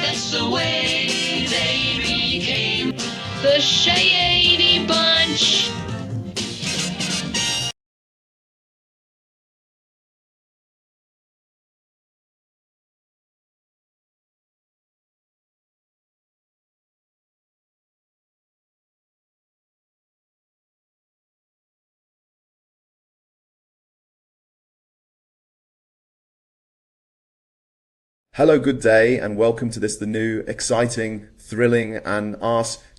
That's the way they became the Shady Bunch. Hello, good day, and welcome to the new, exciting, thrilling, and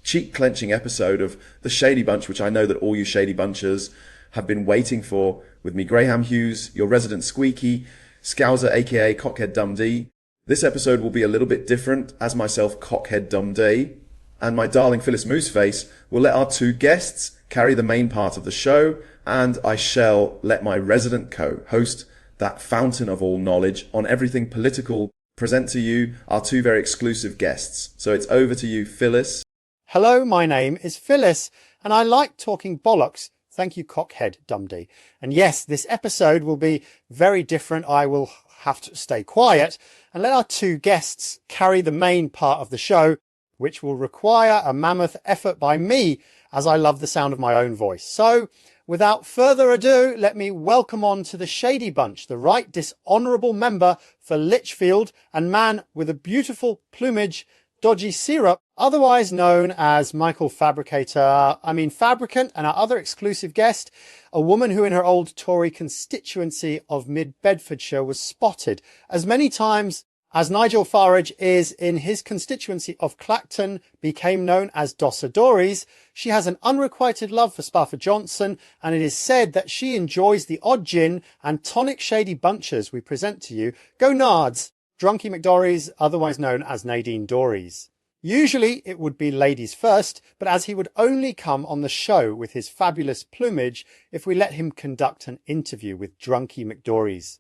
cheek-clenching episode of The Shady Bunch, which I know that all you Shady Bunchers have been waiting for, with me, Graham Hughes, your resident squeaky, Scouser, aka Cockhead Dundee. This episode will be a little bit different, as myself, Cockhead Dundee, and my darling Phyllis Mooseface will let our two guests carry the main part of the show, and I shall let my resident co-host, that fountain of all knowledge on everything political, present to you our two very exclusive guests. So it's over to you, Phyllis. Hello, my name is Phyllis, and I like talking bollocks. Thank you, Cockhead Dundee. And yes, this episode will be very different. I will have to stay quiet and let our two guests carry the main part of the show, which will require a mammoth effort by me, as I love the sound of my own voice. So, without further ado, let me welcome on to the Shady Bunch, the right dishonourable member for Lichfield and man with a beautiful plumage, Dodgy Syrup, otherwise known as Michael Fabricant, and our other exclusive guest, a woman who in her old Tory constituency of Mid-Bedfordshire was spotted as many times as Nigel Farage is in his constituency of Clacton became known as Dossadores. She has an unrequited love for Spafford Johnson, and it is said that she enjoys the odd gin and tonic Shady Bunchers we present to you. Go Nards, Drunky McDorries, otherwise known as Nadine Dorries. Usually it would be ladies first, but as he would only come on the show with his fabulous plumage if we let him conduct an interview with Drunky McDorries.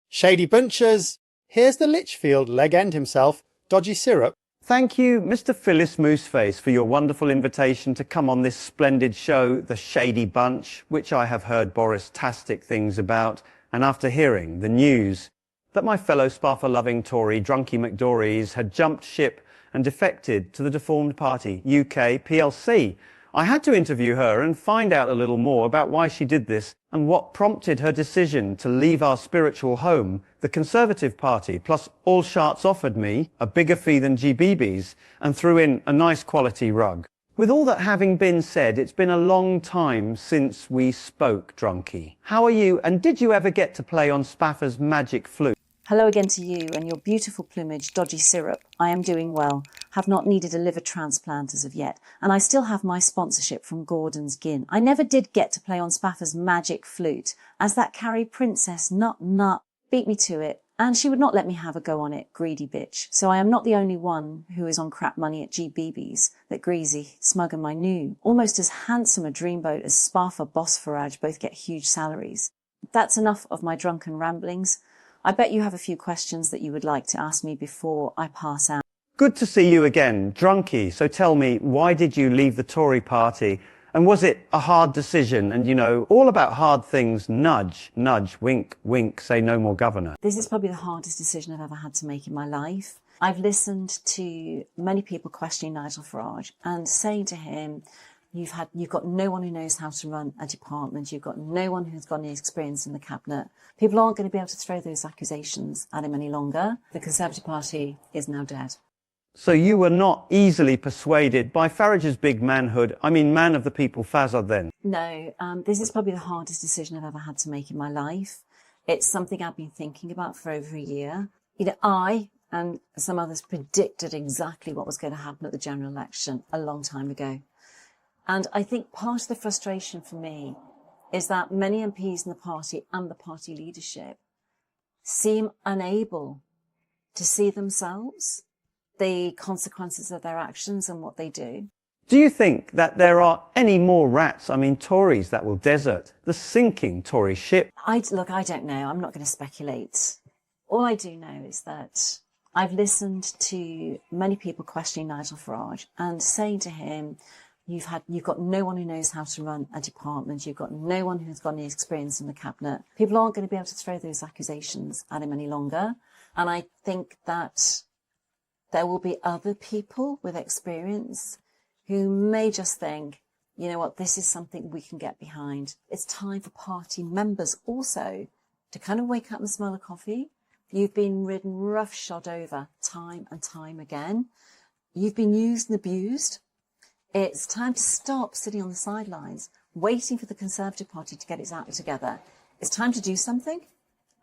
Shady Bunchers, here's the Lichfield legend himself, Dodgy Syrup. Thank you, Mr. Phyllis Mooseface, for your wonderful invitation to come on this splendid show, The Shady Bunch, which I have heard Boris-tastic things about, and after hearing the news that my fellow Spaffer-loving Tory, Drunky McDorries, had jumped ship and defected to the deformed party, UK PLC, I had to interview her and find out a little more about why she did this and what prompted her decision to leave our spiritual home, the Conservative Party. Plus, ALLSharts offered me a bigger fee than GBB's and threw in a nice quality rug. With all that having been said, it's been a long time since we spoke, Drunky. How are you, and did you ever get to play on Spaffer's magic flute? Hello again to you and your beautiful plumage, Dodgy Syrup. I am doing well, have not needed a liver transplant as of yet, and I still have my sponsorship from Gordon's Gin. I never did get to play on Spaffer's magic flute, as that Carrie Princess Nut beat me to it, and she would not let me have a go on it, greedy bitch. So I am not the only one who is on crap money at GBB's, that Greasy, Smug and my new, almost as handsome a dreamboat as Spaffer Bosforage both get huge salaries. That's enough of my drunken ramblings. I bet you have a few questions that you would like to ask me before I pass out. Good to see you again, Drunky. So tell me, why did you leave the Tory party? And was it a hard decision? And, you know, all about hard things, nudge, nudge, wink, wink, say no more governor. This is probably the hardest decision I've ever had to make in my life. I've listened to many people questioning Nigel Farage and saying to him, You've got no one who knows how to run a department. You've got no one who's got any experience in the cabinet. People aren't going to be able to throw those accusations at him any longer. The Conservative Party is now dead. So you were not easily persuaded by Farage's big manhood, man of the people Fazard then? No, this is probably the hardest decision I've ever had to make in my life. It's something I've been thinking about for over a year. I and some others predicted exactly what was going to happen at the general election a long time ago. And I think part of the frustration for me is that many MPs in the party and the party leadership seem unable to see themselves, the consequences of their actions and what they do. Do you think that there are any more rats, Tories, that will desert the sinking Tory ship? I don't know. I'm not going to speculate. All I do know is that I've listened to many people questioning Nigel Farage and saying to him, You've got no one who knows how to run a department. You've got no one who's got any experience in the cabinet. People aren't going to be able to throw those accusations at him any longer. And I think that There will be other people with experience who may just think, you know what, this is something we can get behind. It's time for party members also to kind of wake up and smell the coffee. You've been ridden roughshod over time and time again. You've been used and abused. It's time to stop sitting on the sidelines, waiting for the Conservative Party to get its act together. It's time to do something.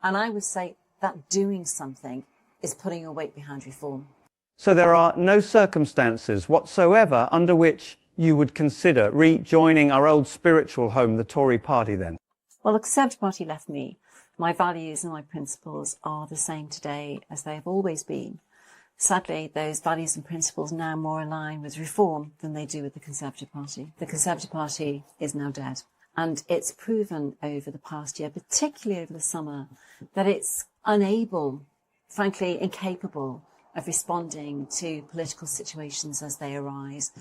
And I would say that doing something is putting your weight behind reform. So there are no circumstances whatsoever under which you would consider rejoining our old spiritual home, the Tory party then? Well, the Conservative Party left me. My values and my principles are the same today as they have always been. Sadly, those values and principles now more align with reform than they do with the Conservative Party. The Conservative Party is now dead. And it's proven over the past year, particularly over the summer, that it's unable, frankly incapable, of responding to political situations as they arise.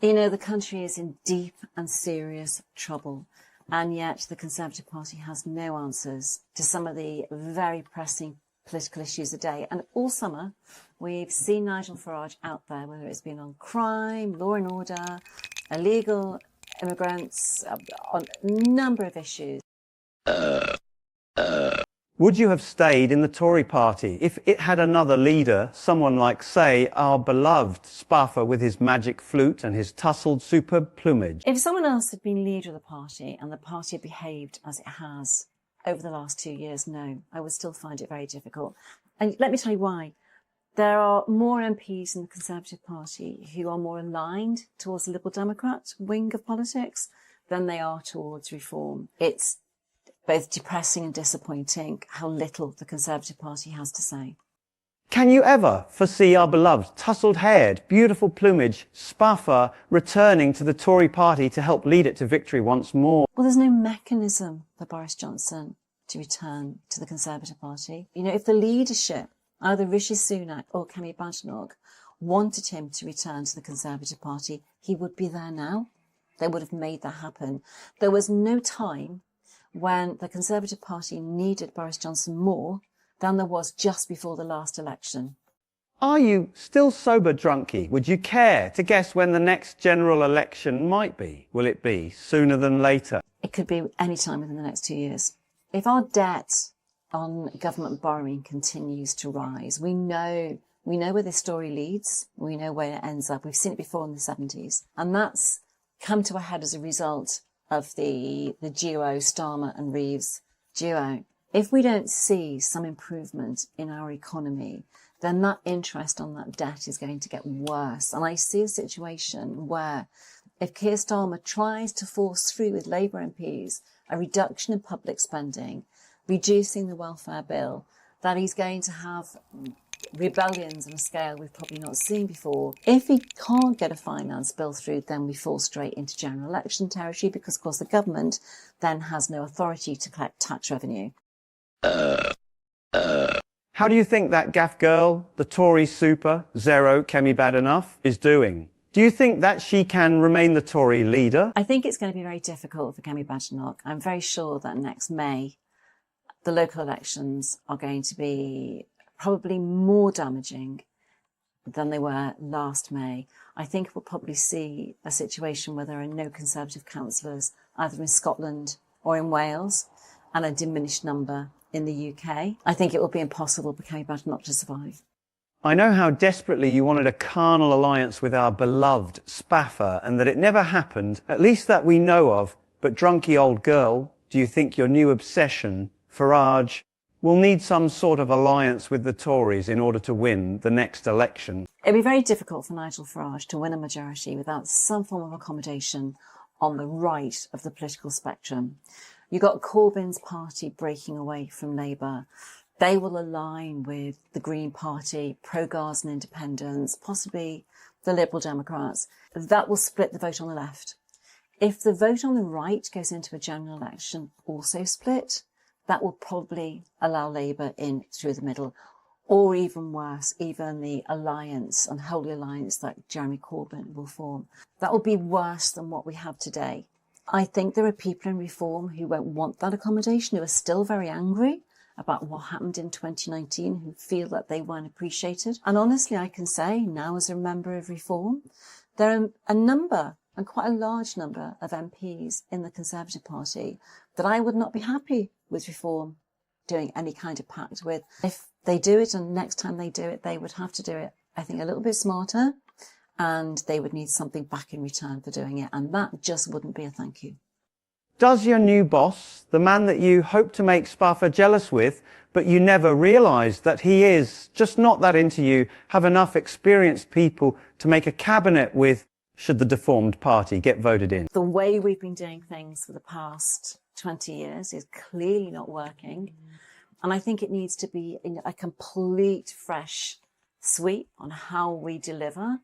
You know, the country is in deep and serious trouble, and yet the Conservative Party has no answers to some of the very pressing political issues today. And all summer, we've seen Nigel Farage out there, whether it's been on crime, law and order, illegal immigrants, on a number of issues. Would you have stayed in the Tory party if it had another leader, someone like, say, our beloved Spaffer with his magic flute and his tousled superb plumage? If someone else had been leader of the party and the party had behaved as it has over the last 2 years, no, I would still find it very difficult. And let me tell you why. There are more MPs in the Conservative Party who are more aligned towards the Liberal Democrat wing of politics than they are towards reform. It's both depressing and disappointing how little the Conservative Party has to say. Can you ever foresee our beloved, tousled-haired, beautiful plumage, Spaffer returning to the Tory party to help lead it to victory once more? Well, there's no mechanism for Boris Johnson to return to the Conservative Party. You know, if the leadership, either Rishi Sunak or Kemi Badenoch, wanted him to return to the Conservative Party, he would be there now. They would have made that happen. There was no time when the Conservative Party needed Boris Johnson more than there was just before the last election. Are you still sober, drunkie? Would you care to guess when the next general election might be? Will it be sooner than later? It could be any time within the next 2 years. If our debt on government borrowing continues to rise, we know where this story leads. We know where it ends up. We've seen it before in the 70s. And that's come to a head as a result of the duo, Starmer and Reeves duo. If we don't see some improvement in our economy, then that interest on that debt is going to get worse. And I see a situation where if Keir Starmer tries to force through with Labour MPs a reduction in public spending, reducing the welfare bill, that he's going to have rebellions on a scale we've probably not seen before. If he can't get a finance bill through, then we fall straight into general election territory because, of course, the government then has no authority to collect tax revenue. How do you think that gaff girl, the Tory super, Zero, Kemi Badenoch, is doing? Do you think that she can remain the Tory leader? I think it's going to be very difficult for Kemi Badenoch. I'm very sure that next May, the local elections are going to be probably more damaging than they were last May. I think we'll probably see a situation where there are no Conservative councillors either in Scotland or in Wales and a diminished number in the UK. I think it will be impossible for Kemi Badenoch to survive. I know how desperately you wanted a carnal alliance with our beloved Spaffer and that it never happened, at least that we know of. But drunky old girl, do you think your new obsession, Farage, will need some sort of alliance with the Tories in order to win the next election? It'll be very difficult for Nigel Farage to win a majority without some form of accommodation on the right of the political spectrum. You've got Corbyn's party breaking away from Labour. They will align with the Green Party, pro-Gars and independents, possibly the Liberal Democrats. That will split the vote on the left. If the vote on the right goes into a general election also split, that will probably allow Labour in through the middle, or even worse, even the alliance, unholy alliance that Jeremy Corbyn will form. That will be worse than what we have today. I think there are people in Reform who won't want that accommodation, who are still very angry about what happened in 2019 who feel that they weren't appreciated. And honestly, I can say now as a member of Reform, there are a number, and quite a large number, of MPs in the Conservative Party that I would not be happy with Reform doing any kind of pact with. If they do it and next time they do it, they would have to do it, I think, a little bit smarter, and they would need something back in return for doing it. And that just wouldn't be a thank you. Does your new boss, the man that you hope to make Spaffer jealous with, but you never realised that he is just not that into you, have enough experienced people to make a cabinet with, should the deformed party get voted in? The way we've been doing things for the past 20 years is clearly not working. And I think it needs to be a complete fresh sweep on how we deliver.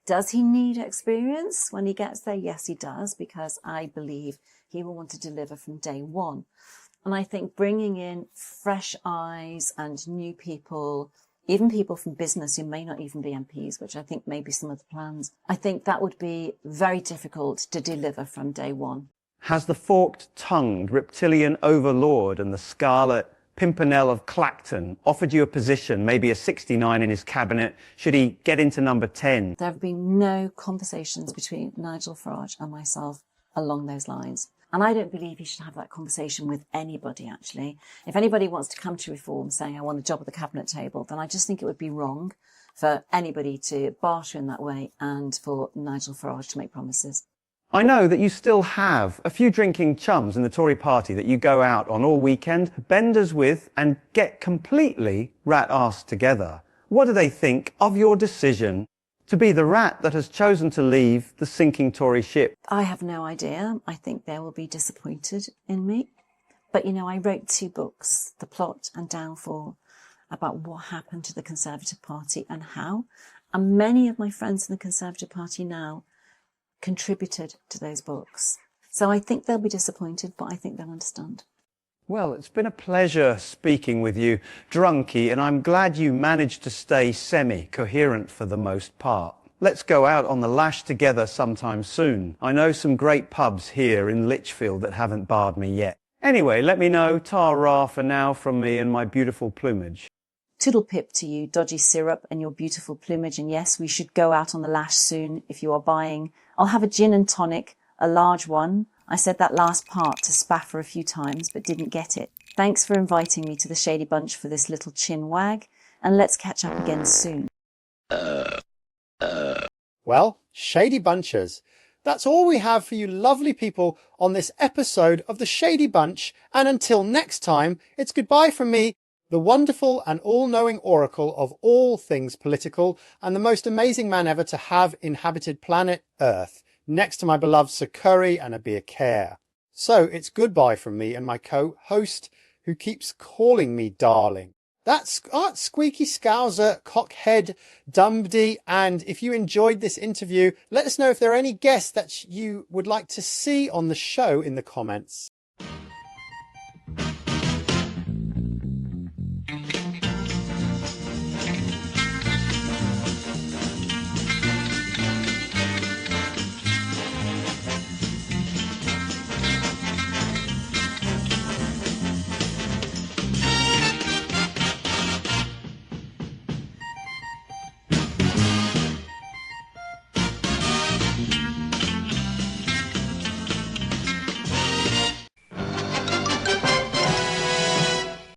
Does he need experience when he gets there? Yes, he does, because I believe he will want to deliver from day one. And I think bringing in fresh eyes and new people, even people from business who may not even be MPs, which I think may be some of the plans, I think that would be very difficult to deliver from day one. Has the forked-tongued reptilian overlord and the scarlet Pimpernel of Clacton offered you a position, maybe a 69 in his cabinet, should he get into number 10? There have been no conversations between Nigel Farage and myself along those lines. And I don't believe he should have that conversation with anybody, actually. If anybody wants to come to Reform saying, I want a job at the cabinet table, then I just think it would be wrong for anybody to barter in that way and for Nigel Farage to make promises. I know that you still have a few drinking chums in the Tory party that you go out on all weekend, benders with, and get completely rat-arsed together. What do they think of your decision to be the rat that has chosen to leave the sinking Tory ship? I have no idea. I think they will be disappointed in me. But, I wrote 2 books, The Plot and Downfall, about what happened to the Conservative Party and how. And many of my friends in the Conservative Party now contributed to those books. So I think they'll be disappointed, but I think they'll understand. Well, it's been a pleasure speaking with you, Drunky, and I'm glad you managed to stay semi-coherent for the most part. Let's go out on the lash together sometime soon. I know some great pubs here in Lichfield that haven't barred me yet. Anyway, let me know, ta-ra for now from me and my beautiful plumage. Toodle pip to you, dodgy syrup, and your beautiful plumage. And yes, we should go out on the lash soon if you are buying. I'll have a gin and tonic, a large one. I said that last part to Spaffer a few times, but didn't get it. Thanks for inviting me to the Shady Bunch for this little chin wag, and let's catch up again soon. Well, Shady Bunchers, that's all we have for you lovely people on this episode of the Shady Bunch, and until next time, it's goodbye from me, the wonderful and all-knowing oracle of all things political, and the most amazing man ever to have inhabited planet Earth, next to my beloved Sir Curry and a beer care. So it's goodbye from me and my co-host, who keeps calling me darling. That's Squeaky Scouser, Cockhead, Dumdy, and if you enjoyed this interview, let us know if there are any guests that you would like to see on the show in the comments.